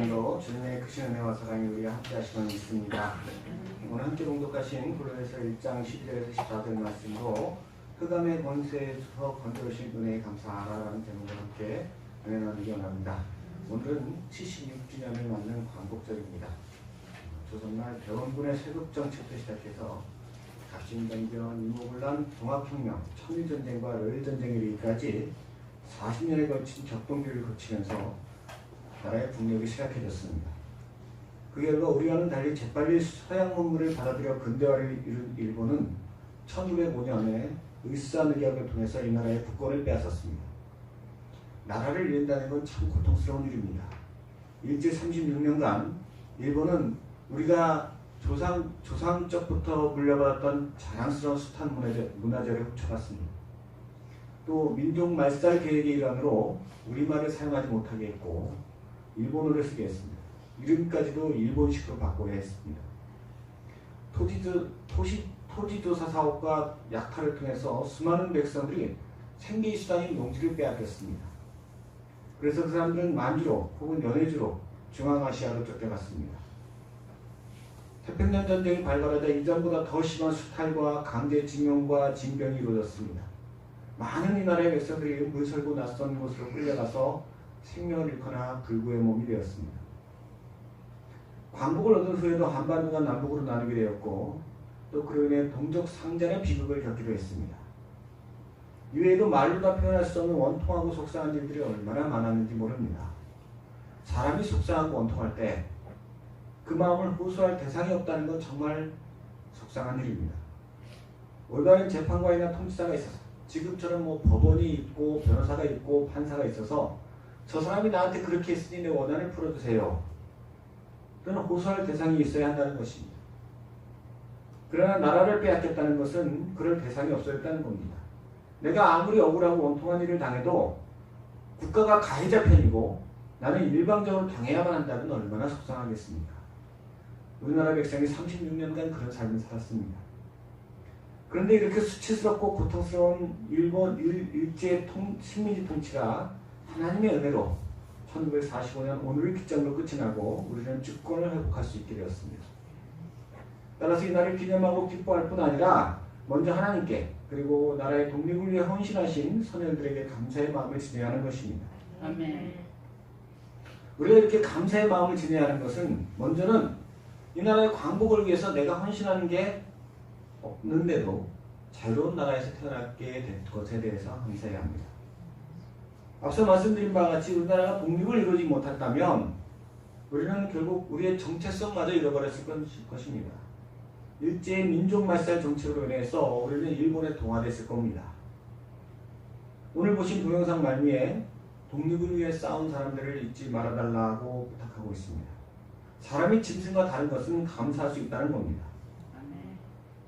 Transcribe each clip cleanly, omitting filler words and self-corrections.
시간도 주님의 크신 은혜와 사랑이 우리와 함께 하시면 있습니다. 오늘 함께 공독하신 골로새서 1장 12절에서 14절 말씀으로 흑암의 권세에서 건져오신 은혜에 감사하라라는 제목으로 함께 은혜 나누기 원합니다. 오늘은 76주년을 맞는 광복절입니다. 조선말 대원군의 세극정책부터 시작해서 갑신정변, 임모군란, 동학혁명, 천일전쟁과 러일전쟁에 이르기까지 40년에 걸친 격동기를 거치면서 나라의 국력이 쇠약해졌습니다. 그 결과 우리와는 달리 재빨리 서양 문물을 받아들여 근대화를 이룬 일본은 1905년에 을사늑약을 통해서 이 나라의 국권을 빼앗았습니다. 나라를 잃는다는 건 참 고통스러운 일입니다. 일제 36년간 일본은 우리가 조상적부터 물려받았던 자랑스러운 숱한 문화재를 훔쳐갔습니다. 또 민족 말살 계획의 일환으로 우리말을 사용하지 못하게 했고 일본어를 쓰게 했습니다. 이름까지도 일본식으로 바꾸려 했습니다. 토지조사 사업과 약탈을 통해서 수많은 백성들이 생계의 수단인 농지를 빼앗겼습니다. 그래서 그 사람들은 만주로 혹은 연해주로 중앙아시아로 쫓겨갔습니다. 태평양 전쟁이 발발하자 이전보다 더 심한 수탈과 강제징용과 징병이 이루어졌습니다. 많은 이 나라의 백성들이 물설고 낯선 곳으로 끌려가서 생명을 잃거나 불구의 몸이 되었습니다. 광복을 얻은 후에도 한반도가 남북으로 나누게 되었고 또 그로 인해 동족 상잔의 비극을 겪기도 했습니다. 이외에도 말로 다 표현할 수 없는 원통하고 속상한 일들이 얼마나 많았는지 모릅니다. 사람이 속상하고 원통할 때 그 마음을 호소할 대상이 없다는 건 정말 속상한 일입니다. 올바른 재판관이나 통치자가 있어서 지금처럼 법원이 있고 변호사가 있고 판사가 있어서 저 사람이 나한테 그렇게 했으니 내 원한을 풀어주세요. 또는 호소할 대상이 있어야 한다는 것입니다. 그러나 나라를 빼앗겼다는 것은 그럴 대상이 없어졌다는 겁니다. 내가 아무리 억울하고 원통한 일을 당해도 국가가 가해자 편이고 나는 일방적으로 당해야만 한다면 얼마나 속상하겠습니까? 우리나라 백성이 36년간 그런 삶을 살았습니다. 그런데 이렇게 수치스럽고 고통스러운 일제 식민지 통치가 하나님의 은혜로 1945년 오늘을 기점으로 끝이 나고 우리는 주권을 회복할 수 있게 되었습니다. 따라서 이 날을 기념하고 기뻐할 뿐 아니라 먼저 하나님께 그리고 나라의 독립을 위해 헌신하신 선열들에게 감사의 마음을 지녀야 하는 것입니다. 아멘. 우리가 이렇게 감사의 마음을 지녀야 하는 것은 먼저는 이 나라의 광복을 위해서 내가 헌신하는 게 없는데도 자유로운 나라에서 태어나게 된 것에 대해서 감사해야 합니다. 앞서 말씀드린 바와 같이 우리나라가 독립을 이루지 못했다면 우리는 결국 우리의 정체성마저 잃어버렸을 것입니다. 일제의 민족 말살 정책으로 인해서 우리는 일본에 동화됐을 겁니다. 오늘 보신 동영상 말미에 독립을 위해 싸운 사람들을 잊지 말아달라고 부탁하고 있습니다. 사람이 짐승과 다른 것은 감사할 수 있다는 겁니다.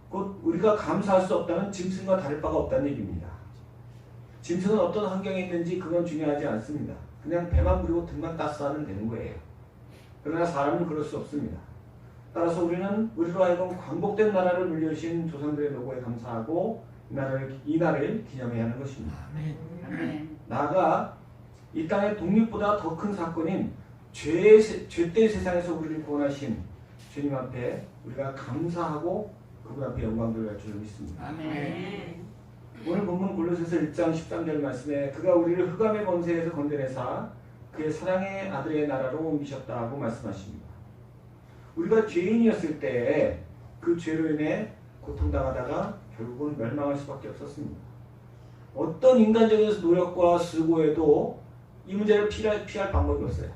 곧 우리가 감사할 수 없다면 짐승과 다를 바가 없다는 얘기입니다. 짐승은 어떤 환경에 있는지 그건 중요하지 않습니다. 그냥 배만 부리고 등만 따스하면 되는 거예요. 그러나 사람은 그럴 수 없습니다. 따라서 우리는 우리로 하여금 광복된 나라를 물려주신 조상들의 노고에 감사하고 이 날을 기념해야 하는 것입니다. 나아가 이 땅의 독립보다 더 큰 사건인 죄된 세상에서 우리를 구원하신 주님 앞에 우리가 감사하고 그분 앞에 영광 돌릴 줄 믿습니다. 아멘. 오늘 본문 골로새서 1장 13절 말씀에 그가 우리를 흑암의 권세에서 건져내사 그의 사랑의 아들의 나라로 옮기셨다고 말씀하십니다. 우리가 죄인이었을 때 그 죄로 인해 고통당하다가 결국은 멸망할 수밖에 없었습니다. 어떤 인간적인 노력과 수고에도 이 문제를 피할 방법이 없어요.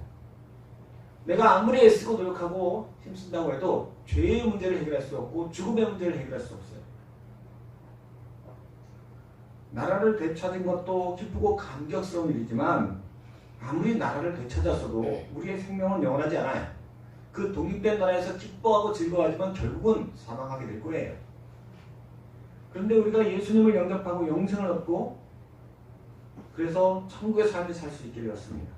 내가 아무리 애쓰고 노력하고 힘쓴다고 해도 죄의 문제를 해결할 수 없고 죽음의 문제를 해결할 수 없어요. 나라를 되찾은 것도 기쁘고 감격스러운 일이지만 아무리 나라를 되찾았어도 우리의 생명은 영원하지 않아요. 그 독립된 나라에서 기뻐하고 즐거워하지만 결국은 사망하게 될 거예요. 그런데 우리가 예수님을 영접하고 영생을 얻고 그래서 천국의 삶을 살 수 있게 되었습니다.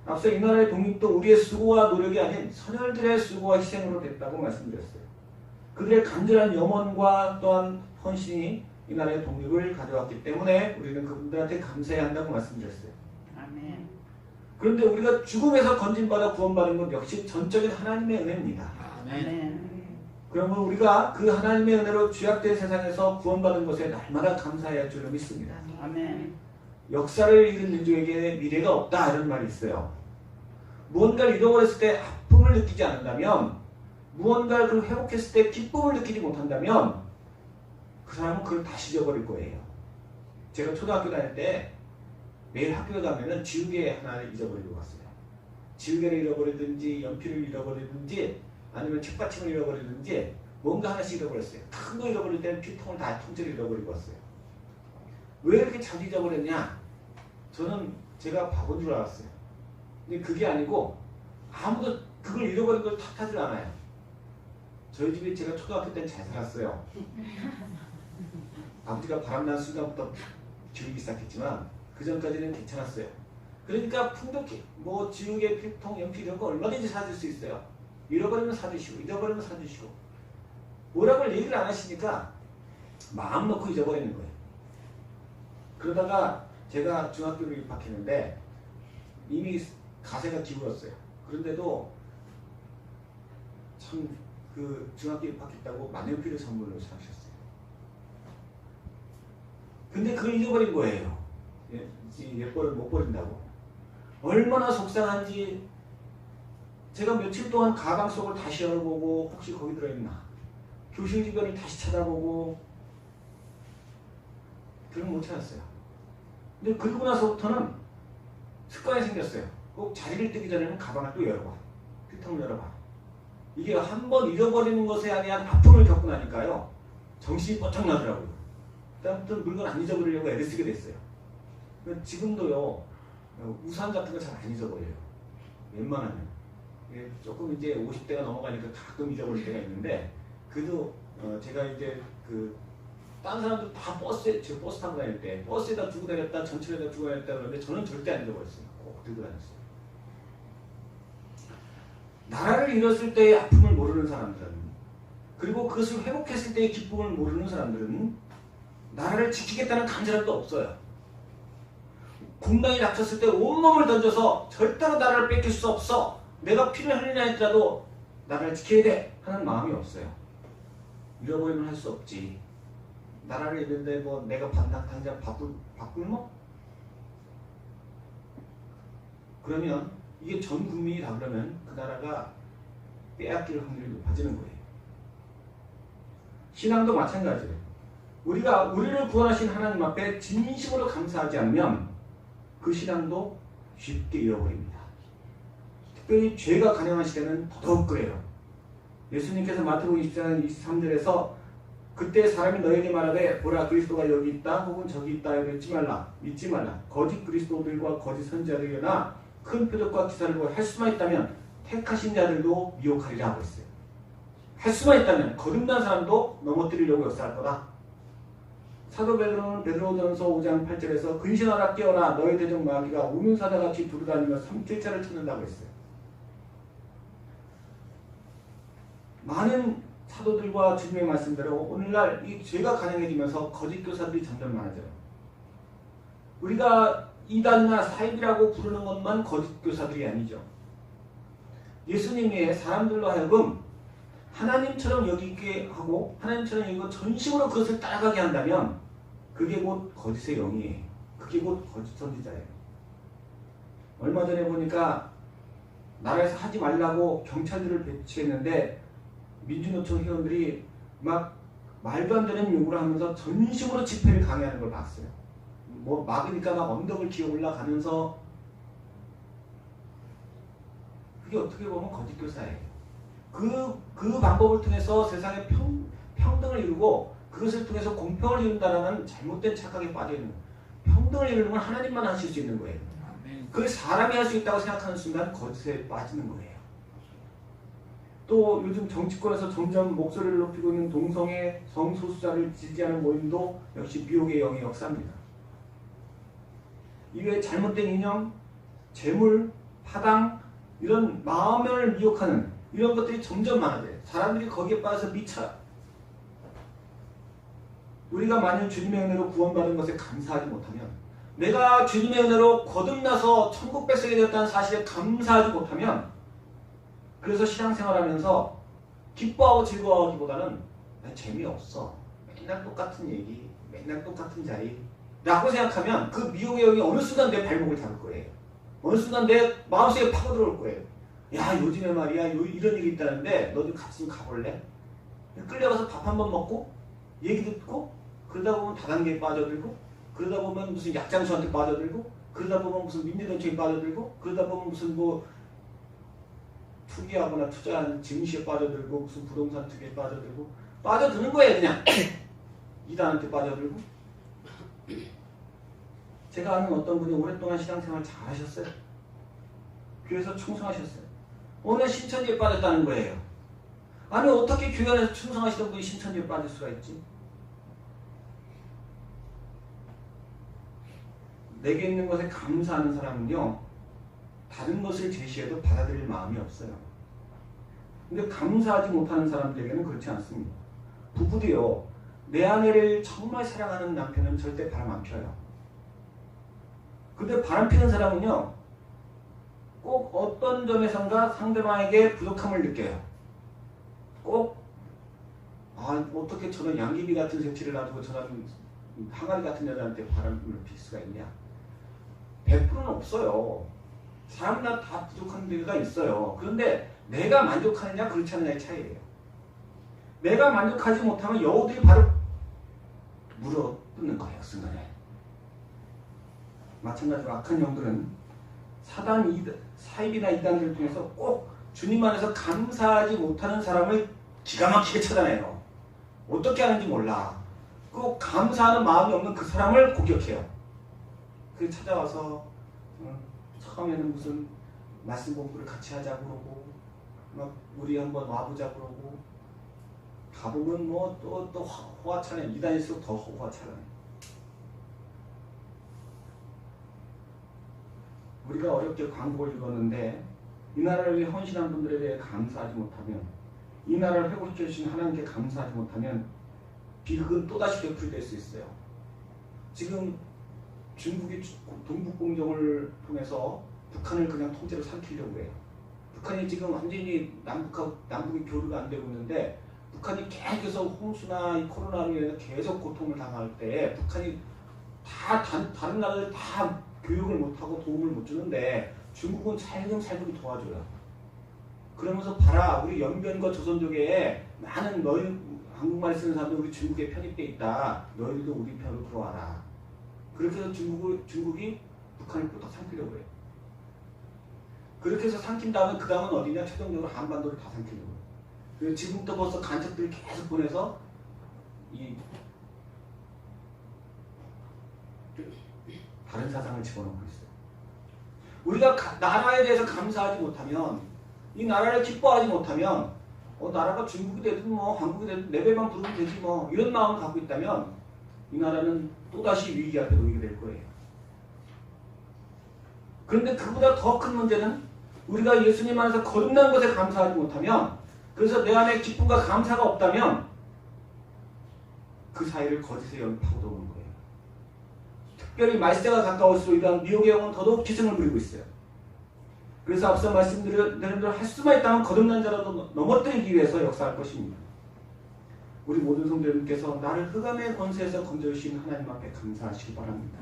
앞서 이 나라의 독립도 우리의 수고와 노력이 아닌 선열들의 수고와 희생으로 됐다고 말씀드렸어요. 그들의 간절한 염원과 또한 헌신이 이 나라의 독립을 가져왔기 때문에 우리는 그분들한테 감사해야 한다고 말씀드렸어요. 아멘. 그런데 우리가 죽음에서 건진받아 구원받은 것 역시 전적인 하나님의 은혜입니다. 아멘. 그러면 우리가 그 하나님의 은혜로 죄악된 세상에서 구원받은 것에 날마다 감사해야 할 줄로 믿습니다. 아멘. 역사를 잃은 민족에게 미래가 없다 이런 말이 있어요. 무언가를 잃어버렸을 때 아픔을 느끼지 않는다면, 무언가를 회복했을 때 기쁨을 느끼지 못한다면 그 사람은 그걸 다시 잊어버릴 거예요. 제가 초등학교 다닐 때 매일 학교에 가면은 지우개 하나를 잊어버리고 갔어요. 지우개를 잃어버리든지 연필을 잃어버리든지 아니면 책받침을 잃어버리든지 뭔가 하나씩 잃어버렸어요. 큰 거 잃어버릴 때는 필통을 다 통째로 잃어버리고 왔어요. 왜 이렇게 자주 잊어버렸냐? 저는 제가 바본 줄 알았어요. 근데 그게 아니고 아무도 그걸 잃어버린 걸 탓하질 않아요. 저희 집에 제가 초등학교 때는 잘 살았어요. 아버지가 바람난 순간부터 줄이기 시작했지만 그 전까지는 괜찮았어요. 그러니까 풍족해. 뭐 지우개, 필통, 연필 이런 거 얼마든지 사줄 수 있어요. 잃어버리면 사주시고 잊어버리면 사주시고 뭐라고 얘기를 안 하시니까 마음 놓고 잊어버리는 거예요. 그러다가 제가 중학교를 입학했는데 이미 가세가 기울었어요. 그런데도 참 그 중학교 입학했다고 만년필을 선물로 사주셨어요. 근데 그걸 잊어버린 거예요. 예뻐를 못 버린다고. 얼마나 속상한지 제가 며칠 동안 가방 속을 다시 열어보고 혹시 거기 들어있나, 교실 주변을 다시 찾아보고 그건 못 찾았어요. 근데 그러고 나서부터는 습관이 생겼어요. 꼭 자리를 뜨기 전에는 가방을 또 열어봐. 필통을 열어봐. 이게 한번 잃어버리는 것에 대한 아픔을 겪고 나니까요. 정신이 뻗쩍 나더라고요. 그다음부터 물건 안 잊어버리려고 애를 쓰게 됐어요. 지금도요. 우산 같은 거 잘 안 잊어버려요. 웬만하면. 조금 이제 50대가 넘어가니까 가끔 잊어버릴 때가 있는데 그래도 제가 이제 다른 사람들 다 제 버스 타고 다닐 때 버스에다 두고 다녔다, 전철에다 두고 다녔다 그러는데 저는 절대 안 잊어버렸어요. 꼭 들고 다녔어요. 나라를 잃었을 때의 아픔을 모르는 사람들은, 그리고 그것을 회복했을 때의 기쁨을 모르는 사람들은 나라를 지키겠다는 간절함도 없어요. 군방이 닥쳤을 때 온몸을 던져서 절대로 나라를 뺏길 수 없어, 내가 피를 흘리냐 했더라도 나라를 지켜야 돼 하는 마음이 없어요. 잃어버리면 할 수 없지. 나라를 잃는데 뭐 내가 당장 바꿀? 그러면 이게 전 국민이 다 그러면 그 나라가 빼앗길 확률이 높아지는 거예요. 신앙도 마찬가지예요. 우리가 우리를 구원하신 하나님 앞에 진심으로 감사하지 않으면 그 신앙도 쉽게 잃어버립니다. 특별히 죄가 가능한 시대는 더더욱 그래요. 예수님께서 마태복음 24장 23절에서 그때 사람이 너에게 말하되 보라 그리스도가 여기 있다 혹은 저기 있다 믿지 말라. 거짓 그리스도들과 거짓 선지자들이나 큰 표적과 기사를 보여 할 수만 있다면 택하신 자들도 미혹하리라 하고 있어요. 할 수만 있다면 거듭난 사람도 넘어뜨리려고 역사할 거다. 사도 베드로는 베드로전서 5장 8절에서 근신하라 깨어나 너희 대적 마귀가 우문사자같이 두루다니며 삼킬 자를 찾는다고 했어요. 많은 사도들과 주님의 말씀대로 오늘날 이 죄가 가능해지면서 거짓 교사들이 점점 많아져요. 우리가 이단이나 사입이라고 부르는 것만 거짓 교사들이 아니죠. 예수님이 사람들로 하여금 하나님처럼 여기게 하고 하나님처럼 여기고 전심으로 그것을 따라가게 한다면 그게 곧 거짓의 영이에요. 그게 곧 거짓 선지자예요. 얼마 전에 보니까 나라에서 하지 말라고 경찰들을 배치했는데 민주노총 회원들이 막 말도 안 되는 요구를 하면서 전심으로 집회를 강요하는 걸 봤어요. 뭐 막으니까 막 언덕을 기어 올라가면서 그게 어떻게 보면 거짓 교사예요. 그 방법을 통해서 세상에 평등을 이루고 그것을 통해서 공평을 이룬다는 잘못된 착각에 빠져있는, 평등을 이루는 건 하나님만 하실 수 있는 거예요. 그걸 사람이 할 수 있다고 생각하는 순간 거짓에 빠지는 거예요. 또 요즘 정치권에서 점점 목소리를 높이고 있는 동성애 성소수자를 지지하는 모임도 역시 미혹의 영의 역사입니다. 이외에 잘못된 이념, 재물, 파당 이런 마음을 미혹하는 이런 것들이 점점 많아져요. 사람들이 거기에 빠져서 미쳐요. 우리가 만약 주님의 은혜로 구원받은 것에 감사하지 못하면 내가 주님의 은혜로 거듭나서 천국 백성이 되었다는 사실에 감사하지 못하면, 그래서 신앙생활하면서 기뻐하고 즐거워하기보다는 재미없어, 맨날 똑같은 얘기, 맨날 똑같은 자리 라고 생각하면 그 미혹의 영이 어느 순간 내 발목을 잡을 거예요. 어느 순간 내 마음속에 파고들어올 거예요. 야, 요즘에 말이야 이런 일이 있다는데 너도 같이 좀 가볼래? 끌려가서 밥 한 번 먹고 얘기 듣고, 그러다 보면 다단계에 빠져들고, 그러다 보면 무슨 약장수한테 빠져들고, 그러다 보면 무슨 민주정책에 빠져들고, 그러다 보면 무슨 뭐 투기하거나 투자하는 증시에 빠져들고, 무슨 부동산 투기에 빠져드는 거예요. 그냥 이단한테 빠져들고. 제가 아는 어떤 분이 오랫동안 신앙생활 잘 하셨어요. 교회에서 충성하셨어요. 오늘 신천지에 빠졌다는 거예요. 아니, 어떻게 교회 안에서 충성하시던 분이 신천지에 빠질 수가 있지? 내게 있는 것에 감사하는 사람은요, 다른 것을 제시해도 받아들일 마음이 없어요. 근데 감사하지 못하는 사람들에게는 그렇지 않습니다. 부부도요, 내 아내를 정말 사랑하는 남편은 절대 바람 안 펴요. 근데 바람 피는 사람은요, 꼭 어떤 점에선가 상대방에게 부족함을 느껴요. 꼭, 어떻게 저런 양귀비 같은 색칠을 놔두고 저런 항아리 같은 여자한테 바람을 필 수가 있냐? 100%는 없어요. 사람마다 다 부족한 데가 있어요. 그런데 내가 만족하느냐 그렇지 않느냐의 차이예요. 내가 만족하지 못하면 여우들이 바로 물어뜯는 거예요. 순간에. 마찬가지로 악한 영들은 사입이나 이단들을 통해서 꼭 주님 안에서 감사하지 못하는 사람을 기가 막히게 찾아내요. 어떻게 하는지 몰라. 꼭 감사하는 마음이 없는 그 사람을 공격해요. 그 찾아와서 처음에는 무슨 말씀 공부를 같이 하자고 그러고, 막 우리 한번 와보자고 그러고, 가보면 뭐 또 호화차네. 이단일수록 더 호화차네. 우리가 어렵게 광고를 읽었는데, 이 나라를 위해 헌신한 분들에 대해 감사하지 못하면, 이 나라를 회복시켜 주신 하나님께 감사하지 못하면 비극은 또다시 되풀이될 수 있어요. 지금 중국이 동북공정을 통해서 북한을 그냥 통째로 삼키려고 해요. 북한이 지금 완전히 남북이 교류가 안 되고 있는데, 북한이 계속 홍수나 이 코로나로 인해서 계속 고통을 당할 때 북한이 다른 나라들 다 교육을 못하고 도움을 못 주는데 중국은 살금살금 도와줘요. 그러면서 봐라, 우리 연변과 조선족에 많은 너희 한국말 쓰는 사람들 우리 중국에 편입돼 있다. 너희들도 우리 편으로 들어와라. 그렇게 해서 중국이 북한을 뚝딱 삼키려고 해요. 그렇게 해서 삼킨 다음에 그 다음은 어디냐? 최종적으로 한반도를 다 삼키려고 해요. 그리고 지금부터 벌써 간첩들을 계속 보내서 다른 사상을 집어넣고 있어요. 우리가 나라에 대해서 감사하지 못하면, 이 나라를 기뻐하지 못하면, 나라가 중국이 되든 뭐 한국이 되든 내 배만 부르면 되지 뭐, 이런 마음을 갖고 있다면 이 나라는 또다시 위기 앞에 놓이게 될 거예요. 그런데 그보다 더 큰 문제는 우리가 예수님 안에서 거듭난 것에 감사하지 못하면, 그래서 내 안에 기쁨과 감사가 없다면 그 사이를 거짓의 영이 파고들어오는 거예요. 특별히 말세가 가까울수록 이러한 미혹의 영은 더더욱 기승을 부리고 있어요. 그래서 앞서 말씀드린 대로 할 수만 있다면 거듭난 자라도 넘어뜨리기 위해서 역사할 것입니다. 우리 모든 성도님께서 나를 흑암의 권세에서 건져주신 하나님 앞에 감사하시기 바랍니다.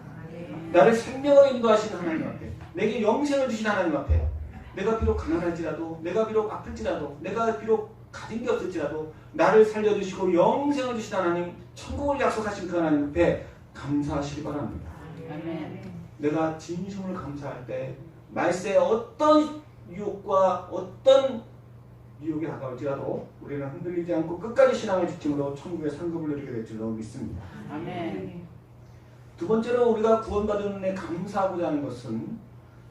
나를 생명으로 인도하신 하나님 앞에, 내게 영생을 주신 하나님 앞에, 내가 비록 가난할지라도, 내가 비록 아플지라도, 내가 비록 가진 게 없을지라도 나를 살려주시고 영생을 주신 하나님, 천국을 약속하신 그 하나님 앞에 감사하시기 바랍니다. 내가 진심으로 감사할 때 말세에 어떤 유혹과 어떤 유혹이 다가올지라도 우리는 흔들리지 않고 끝까지 신앙을 지킴으로 천국의 상급을 누리게 될 줄로 믿습니다. 아멘. 두 번째로 우리가 구원받은 은혜에 감사하고자 하는 것은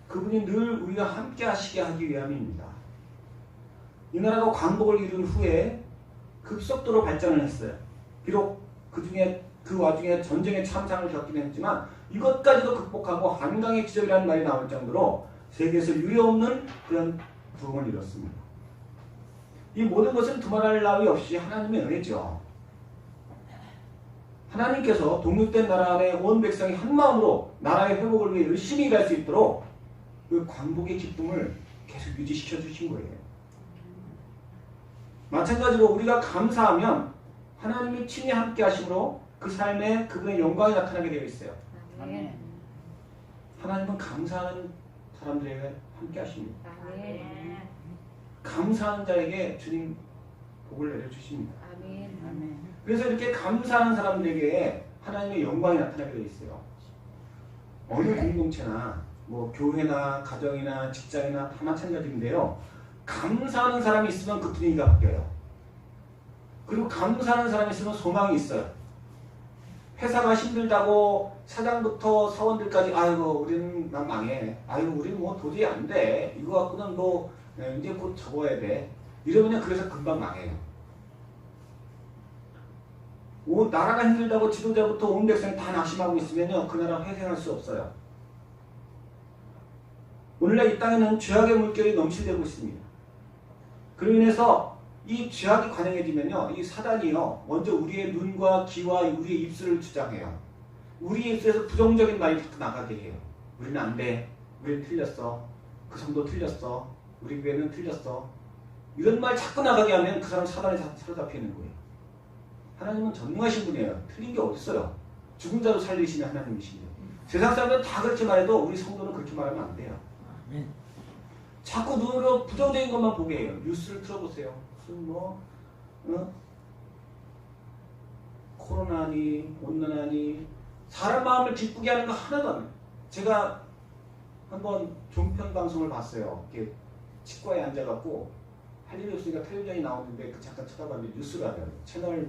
그분이 늘 우리와 함께 하시게 하기 위함입니다. 이 나라가 광복을 이룬 후에 급속도로 발전을 했어요. 비록 그 와중에 전쟁의 참상을 겪긴 했지만 이것까지도 극복하고 한강의 기적이라는 말이 나올 정도로 세계에서 유례없는 그런 부흥을 이뤘습니다. 이 모든 것은 두말할 나위 없이 하나님의 은혜죠. 하나님께서 독립된 나라 안에 온 백성이 한 마음으로 나라의 회복을 위해 열심히 일할 수 있도록 그 광복의 기쁨을 계속 유지시켜 주신 거예요. 마찬가지로 우리가 감사하면 하나님이 친히 함께 하심으로 그 삶에 그분의 영광이 나타나게 되어 있어요. 아멘. 하나님은 감사하는 사람들에게 함께 하십니다. 아멘. 감사하는 자에게 주님 복을 내려주십니다. 아멘. 아멘. 그래서 이렇게 감사하는 사람들에게 하나님의 영광이 나타나게 되어 있어요. 어느 공동체나 뭐 교회나 가정이나 직장이나 다 마찬가지인데요. 감사하는 사람이 있으면 그 분위기가 바뀌어요. 그리고 감사하는 사람이 있으면 소망이 있어요. 회사가 힘들다고 사장부터 사원들까지 아이고 우리는 난 망해. 아이고 우리는 뭐 도저히 안 돼. 이거 갖고는 뭐 이제 곧 접어야 돼. 이러면 그래서 금방 망해요. 나라가 힘들다고 지도자부터 온 백성이 다 낙심하고 있으면요. 그 나라 회생할 수 없어요. 오늘날 이 땅에는 죄악의 물결이 넘실대고 있습니다. 그로 인해서 이 죄악이 관영해지면요. 이 사단이요. 먼저 우리의 눈과 귀와 우리의 입술을 주장해요. 우리의 입술에서 부정적인 말이 자꾸 나가게 해요. 우리는 안 돼. 우리는 틀렸어. 그 성도 틀렸어. 우리 교회는 틀렸어. 이런 말 자꾸 나가게 하면 그 사람 사단에 사로잡히는 거예요. 하나님은 전능하신 분이에요. 틀린 게 어딨어요. 죽은 자도 살리시는 하나님이시죠. 세상 사람들은 다 그렇게 말해도 우리 성도는 그렇게 말하면 안 돼요. 아멘. 자꾸 눈으로 부정적인 것만 보게 해요. 뉴스를 틀어보세요. 무슨 코로나니 온난화니 사람 마음을 기쁘게 하는 거 하나도 안 해요. 제가 한번 종편 방송을 봤어요. 이렇게 치과에 앉아갖고 할 일이 없으니까 텔레비전이 나오는데 그 잠깐 쳐다봤는데 뉴스가 돼요. 채널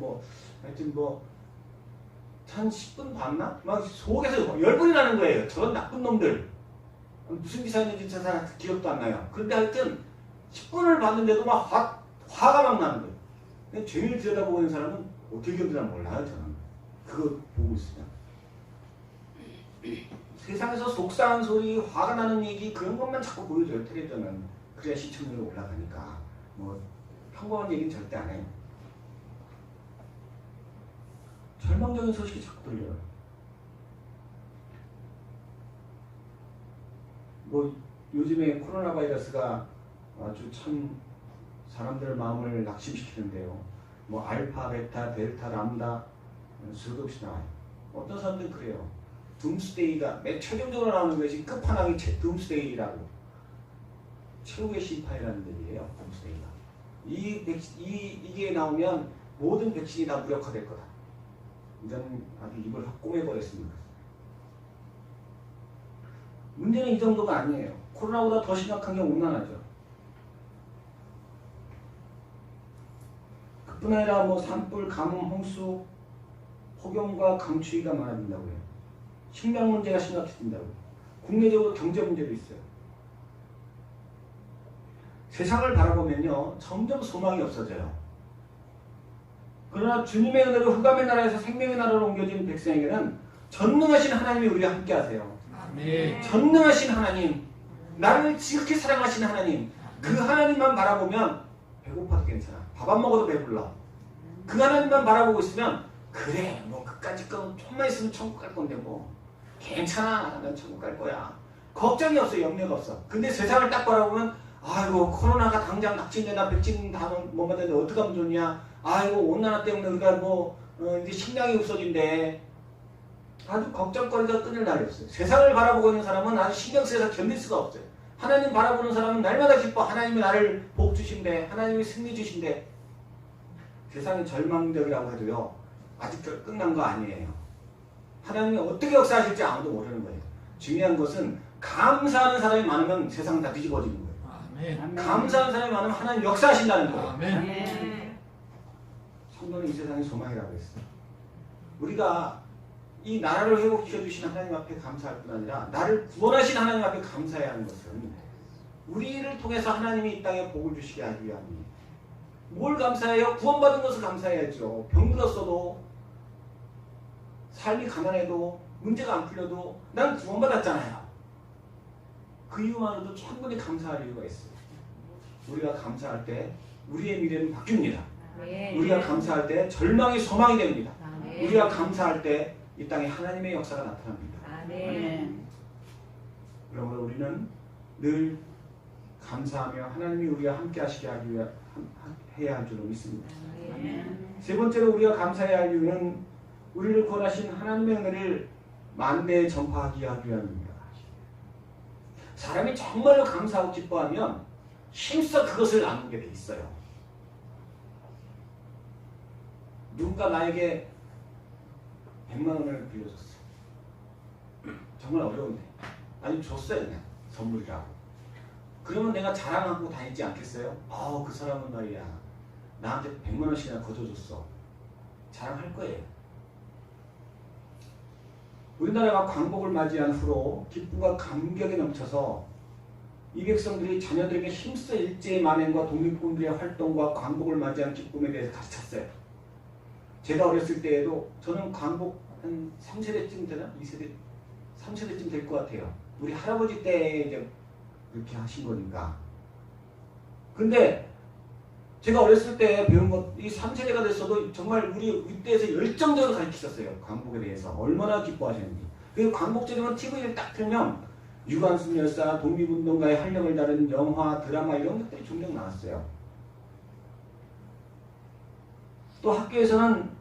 하여튼 한 10분 봤나? 막 속에서 열불이 나는 거예요. 저런 나쁜 놈들. 무슨 기사였는지 잘 기억도 안 나요. 그런데 하여튼 10분을 봤는데도 막 화가 막 나는 거예요. 근데 죄를 들여다보고 있는 사람은 어떻게 견디나 몰라요. 저는 그거 보고 있으면 세상에서 속상한 소리, 화가 나는 얘기 그런 것만 자꾸 보여줘요. 텔레비전은. 그래야 시청률이 올라가니까. 평범한 얘기는 절대 안 해요. 절망적인 소식이 자꾸 들려요. 요즘에 코로나 바이러스가 아주 참 사람들 마음을 낙심시키는데요. 알파, 베타, 델타, 람다 수도 없이 나와요. 어떤 사람들은 그래요. 둠스데이가 맨 최종적으로 나오는 것이 끝판왕이 둠스데이라고. 최후의 심판이라는 얘기예요. 둠스데이가. 이게 나오면 모든 백신이 다 무력화될 거다. 이런 아주 입을 확 꼬매버렸습니다. 문제는 이 정도가 아니에요. 코로나보다 더 심각한 게 온난화죠. 그뿐 아니라 산불, 가뭄, 홍수, 폭염과 강추위가 많아진다고요. 식량 문제가 심각해진다고요. 국내적으로 경제 문제도 있어요. 세상을 바라보면요. 점점 소망이 없어져요. 그러나 주님의 은혜로 흑암의 나라에서 생명의 나라로 옮겨진 백성에게는 전능하신 하나님이 우리와 함께 하세요. 아멘. 전능하신 하나님, 나를 지극히 사랑하신 하나님, 그 하나님만 바라보면 배고파도 괜찮아. 밥 안 먹어도 배불러. 그 하나님만 바라보고 있으면 그래 그까짓 건 좀만 있으면 천국 갈 건데 괜찮아. 난 천국 갈 거야. 걱정이 없어. 염려가 없어. 근데 세상을 딱 바라보면 아이고 코로나가 당장 확진되나 백신 다 못 맞는데 어떡하면 좋냐. 아이고 온난화 때문에 우리가 이제 식량이 없어진대. 아주 걱정거리가 끊을 날이 없어요. 세상을 바라보고 있는 사람은 아주 신경 쓰여서 견딜 수가 없어요. 하나님 바라보는 사람은 날마다 기뻐. 하나님이 나를 복 주신대. 하나님이 승리 주신대. 세상이 절망적이라고 해도요. 아직 끝난 거 아니에요. 하나님이 어떻게 역사하실지 아무도 모르는 거예요. 중요한 것은 감사하는 사람이 많으면 세상 다 뒤집어지는 거예요. 아멘. 감사하는 사람이 많으면 하나님 역사하신다는 거예요. 아멘. 성도는 이 세상의 소망이라고 했어요. 우리가 이 나라를 회복시켜 주신 하나님 앞에 감사할 뿐 아니라 나를 구원하신 하나님 앞에 감사해야 하는 것은 우리를 통해서 하나님이 이 땅에 복을 주시게 하기 위함입니다. 뭘 감사해요? 구원받은 것을 감사해야죠. 병들었어도 삶이 가난해도 문제가 안 풀려도 난 구원받았잖아요. 그 이유만으로도 충분히 감사할 이유가 있어요. 우리가 감사할 때 우리의 미래는 바뀝니다. 우리가 감사할 때 절망이 소망이 됩니다. 우리가 감사할 때 이 땅에 하나님의 역사가 나타납니다. 아멘. 그러므로 우리는 늘 감사하며 하나님이 우리와 함께 하시게 하기 위해 해야 할 줄로 믿습니다. 아멘. 세 번째로 우리가 감사해야 할 이유는 우리를 구원하신 하나님의 은혜를 만대에 전파하기 위함입니다. 사람이 정말로 감사하고 기뻐하면 힘써 그것을 나누게 돼 있어요. 누군가 나에게 100만 원을 빌려줬어. 정말 어려운데. 아니 줬어요 그냥 선물이라고. 그러면 내가 자랑하고 다니지 않겠어요? 그 사람은 말이야 나한테 100만 원씩이나 거둬줬어. 자랑할 거예요. 우리나라가 광복을 맞이한 후로 기쁨과 감격에 넘쳐서 이 백성들이 자녀들에게 힘써 일제의 만행과 독립군들의 활동과 광복을 맞이한 기쁨에 대해서 가르쳤어요. 제가 어렸을 때에도 저는 광복 한 3세대쯤 되나? 2세대? 3세대쯤 될 것 같아요. 우리 할아버지 때 이제 그렇게 하신 거니까. 근데 제가 어렸을 때 배운 것, 이 3세대가 됐어도 정말 우리 이때에서 열정적으로 가르치셨어요. 광복에 대해서. 얼마나 기뻐하셨는지. 그리고 광복절이면 TV를 딱 틀면 유관순 열사, 독립운동가의 활력을 다룬 영화, 드라마 이런 것들이 종종 나왔어요. 또 학교에서는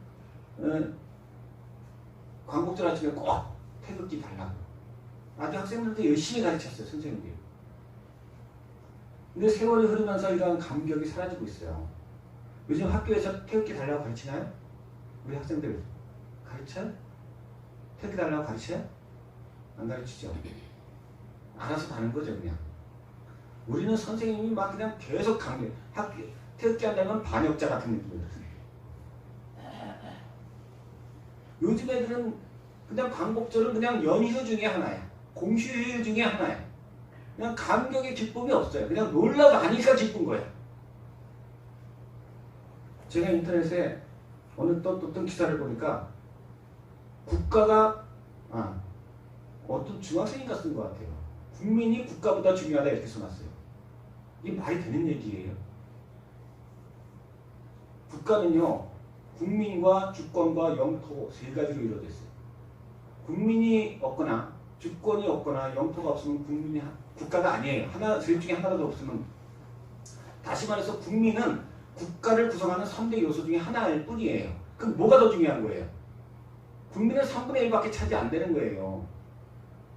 광복절 아침에 꼭 태극기 달라고. 아주 학생들도 열심히 가르쳤어요. 선생님들이. 근데 세월이 흐르면서 이런 감격이 사라지고 있어요. 요즘 학교에서 태극기 달라고 가르치나요? 우리 학생들 가르쳐요? 태극기 달라고 가르쳐요? 안 가르치죠. 알아서 다는 거죠 그냥. 우리는 선생님이 막 그냥 계속 강력. 학교 태극기 한다면 반역자 같은 느낌이었어요. 요즘 애들은 그냥 광복절은 그냥 연휴 중에 하나야. 공휴일 중에 하나야. 그냥 감격의 기쁨이 없어요. 그냥 놀라고 하니까 기쁜 거야. 제가 인터넷에 어느 어떤 기사를 보니까 국가가 어떤 중학생인가 쓴 것 같아요. 국민이 국가보다 중요하다 이렇게 써놨어요. 이게 말이 되는 얘기예요. 국가는요. 국민과 주권과 영토 세 가지로 이루어져 있어요. 국민이 없거나 주권이 없거나 영토가 없으면 국가가 아니에요. 셋 중에 하나라도 없으면. 다시 말해서 국민은 국가를 구성하는 3대 요소 중에 하나일 뿐이에요. 그럼 뭐가 더 중요한 거예요? 국민은 3분의 1밖에 차지 안 되는 거예요.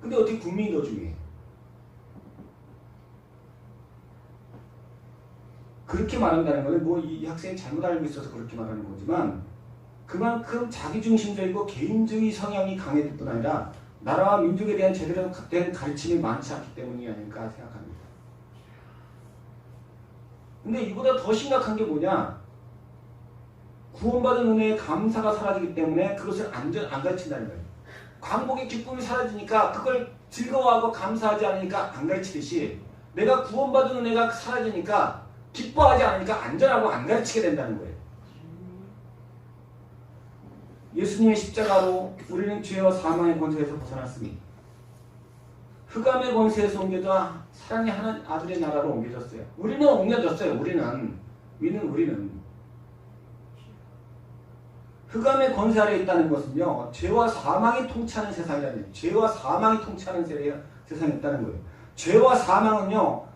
근데 어떻게 국민이 더 중요해요? 그렇게 말한다는 것은 뭐 이 학생이 잘못 알고 있어서 그렇게 말하는 거지만 그만큼 자기중심적이고 개인주의 성향이 강해질 뿐 아니라 나라와 민족에 대한 제대로 된 가르침이 많지 않기 때문이 아닐까 생각합니다. 근데 이보다 더 심각한 게 뭐냐? 구원받은 은혜의 감사가 사라지기 때문에 그것을 안 가르친다는 거예요. 광복의 기쁨이 사라지니까 그걸 즐거워하고 감사하지 않으니까 안 가르치듯이 내가 구원받은 은혜가 사라지니까 기뻐하지 않으니까 안전하고 안 가르치게 된다는 거예요. 예수님의 십자가로 우리는 죄와 사망의 권세에서 벗어났으니 흑암의 권세에서 옮겨져 사랑의 하나님 아들의 나라로 옮겨졌어요. 우리는 옮겨졌어요. 우리는 흑암의 권세 아래에 있다는 것은요. 죄와 사망이 통치하는 세상이라는 거예요. 죄와 사망이 통치하는 세상에 있다는 거예요. 죄와 사망은요.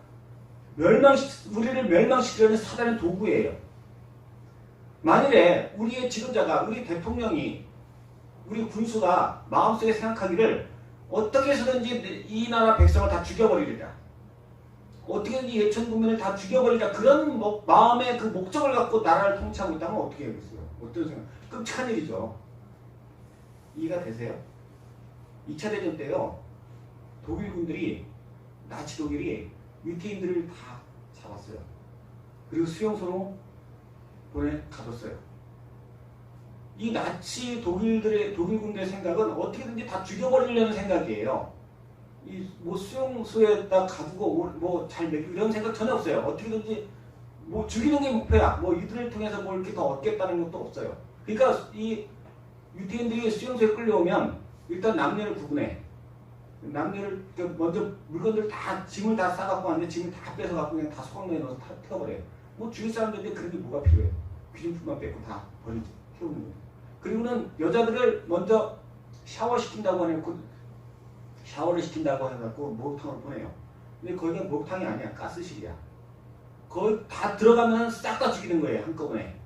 우리를 멸망시키려는 사단의 도구예요. 만일에 우리의 지도자가, 우리 대통령이, 우리 군수가 마음속에 생각하기를 어떻게 해서든지 이 나라 백성을 다 죽여버리리라. 어떻게든지 예천 국민을 다 죽여버리리라. 그런 마음의 그 목적을 갖고 나라를 통치하고 있다면 어떻게 하겠어요? 어떤 생각? 끔찍한 일이죠. 이해가 되세요? 2차 대전 때요. 독일군들이, 나치 독일이 유태인들을 다 잡았어요. 그리고 수용소로 가뒀어요. 이 나치 독일군들의 생각은 어떻게든지 다 죽여버리려는 생각이에요. 수용소에다 가두고 잘 먹이고 이런 생각 전혀 없어요. 어떻게든지 죽이는 게 목표야. 이들을 통해서 이렇게 더 얻겠다는 것도 없어요. 그러니까 이 유태인들이 수용소에 끌려오면 일단 남녀를 구분해. 남녀를 먼저 물건들 다 짐을 다 싸갖고 왔는데 짐을 다 뺏어갖고 그냥 다 소각로에 넣어서 다 태워버려요. 죽일 사람들인데 그런 게 뭐가 필요해요? 귀중품만 뺏고 다 태우는 거예요. 그리고는 여자들을 먼저 샤워시킨다고 하는 샤워를 시킨다고 해갖고 목욕탕으로 보내요. 근데 거기가 목욕탕이 아니야. 가스실이야. 거기 다 들어가면 싹 다 죽이는 거예요. 한꺼번에.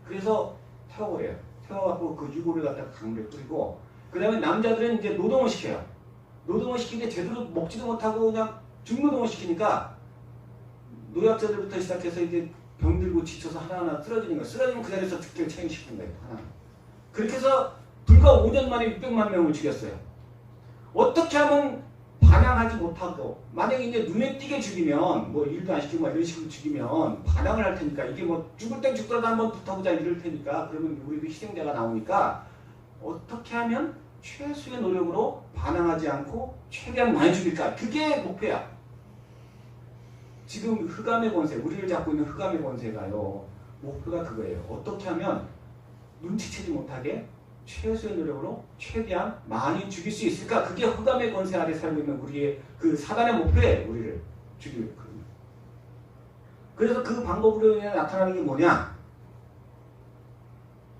그래서 태워버려요. 태워갖고 그 유골을 갖다가 강물에 뿌리고 그 다음에 남자들은 이제 노동을 시켜요. 노동을 시키는데 제대로 먹지도 못하고 그냥 중노동을 시키니까 노약자들부터 시작해서 이제 병들고 지쳐서 하나하나 쓰러지는 거예요. 쓰러지면 그 자리에서 특별 체행시키는 거예요. 하나. 그렇게 해서 불과 5년 만에 600만 명을 죽였어요. 어떻게 하면 반항하지 못하고 만약에 이제 눈에 띄게 죽이면 뭐 일도 안 시키고 이런 식으로 죽이면 반항을 할 테니까 이게 뭐 죽을 땐 죽더라도 한번 붙어보자 이럴 테니까 그러면 우리도 희생자가 나오니까 어떻게 하면 최소의 노력으로 반항하지 않고 최대한 많이 죽일까? 그게 목표야. 지금 흑암의 권세, 우리를 잡고 있는 흑암의 권세가요. 목표가 그거예요. 어떻게 하면 눈치채지 못하게 최소의 노력으로 최대한 많이 죽일 수 있을까? 그게 흑암의 권세 아래 살고 있는 우리의 그 사단의 목표예요. 우리를 죽이는. 그래서 그 방법으로 인해 나타나는 게 뭐냐?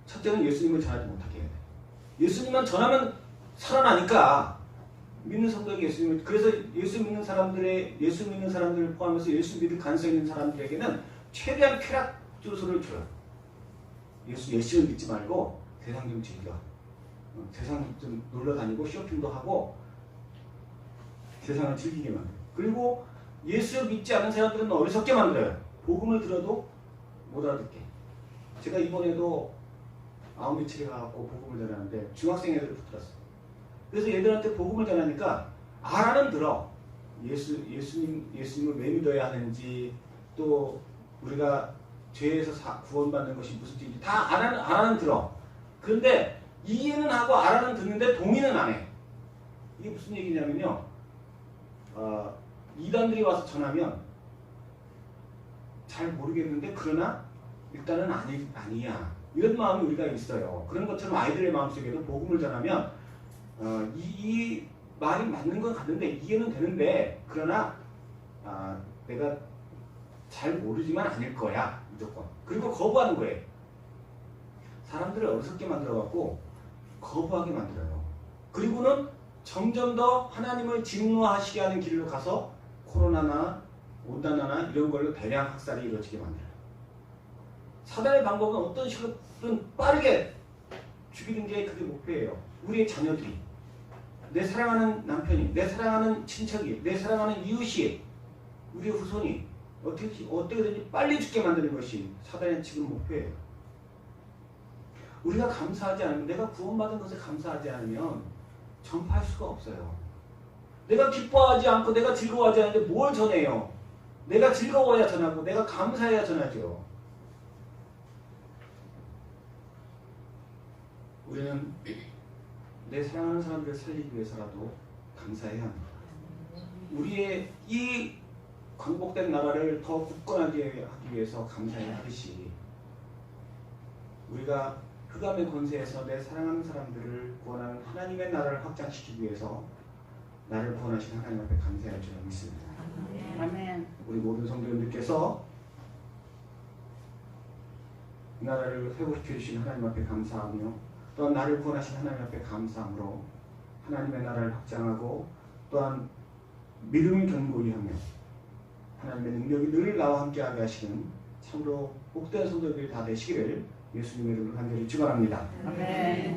첫째는 예수님을 전하지 못하게 해야 돼. 예수님만 전하면 살아나니까 믿는 성도에게 예수님을 그래서 예수 믿는 사람들을 포함해서 예수 믿을 가능성 있는 사람들에게는 최대한 쾌락 조소를 줘요. 예수를 믿지 말고 세상 좀 즐겨. 세상 좀 놀러 다니고 쇼핑도 하고 세상을 즐기게 만들어요. 그리고 예수 믿지 않는 사람들은 어리석게 만들어요. 복음을 들어도 못 알아듣게. 제가 이번에도 아우미치에 가갖고 복음을 전하는데 중학생 애들을 붙들었어요. 그래서 얘들한테 복음을 전하니까 알아는 들어. 예수님을 왜 믿어야 하는지 또 우리가 죄에서 구원받는 것이 무슨 뜻인지 다 알아는 들어. 그런데 이해는 하고 알아는 듣는데 동의는 안 해. 이게 무슨 얘기냐면요. 이단들이 와서 전하면 잘 모르겠는데 그러나 일단은 아니야. 이런 마음이 우리가 있어요. 그런 것처럼 아이들의 마음속에도 복음을 전하면 이 말이 맞는 건 같은데 이해는 되는데 그러나 내가 잘 모르지만 아닐 거야. 무조건. 그리고 거부하는 거예요. 사람들을 어리석게 만들어갖고 거부하게 만들어요. 그리고는 점점 더 하나님을 진노하시게 하는 길로 가서 코로나나 온난화나 이런 걸로 대량 학살이 이루어지게 만들어요. 사단의 방법은 어떤 식으로든 빠르게 죽이는 게 그게 목표예요. 우리의 자녀들이, 내 사랑하는 남편이, 내 사랑하는 친척이, 내 사랑하는 이웃이, 우리의 후손이 어떻게든지 빨리 죽게 만드는 것이 사단의 지금 목표예요. 우리가 감사하지 않으면, 내가 구원받은 것에 감사하지 않으면 전파할 수가 없어요. 내가 기뻐하지 않고 내가 즐거워하지 않는데 뭘 전해요? 내가 즐거워야 전하고 내가 감사해야 전하죠. 우리는 내 사랑하는 사람들을 살리기 위해서라도 감사해야 합니다. 우리의 이 광복된 나라를 더 굳건하게 하기 위해서 감사해야 하듯이 우리가 흑암의 권세에서 내 사랑하는 사람들을 구원하는 하나님의 나라를 확장시키기 위해서 나를 구원하신 하나님 앞에 감사할 줄 믿습니다. 아멘. 우리 모든 성도님들께서 이 나라를 회복시켜 주신 하나님 앞에 감사하며 또한 나를 구원하신 하나님 앞에 감사함으로 하나님의 나라를 확장하고 또한 믿음을 견고히 하며 하나님의 능력이 늘 나와 함께하게 하시는 참으로 복된 성도들이 다 되시기를 예수님의 이름으로 간절히 축원합니다. 아멘.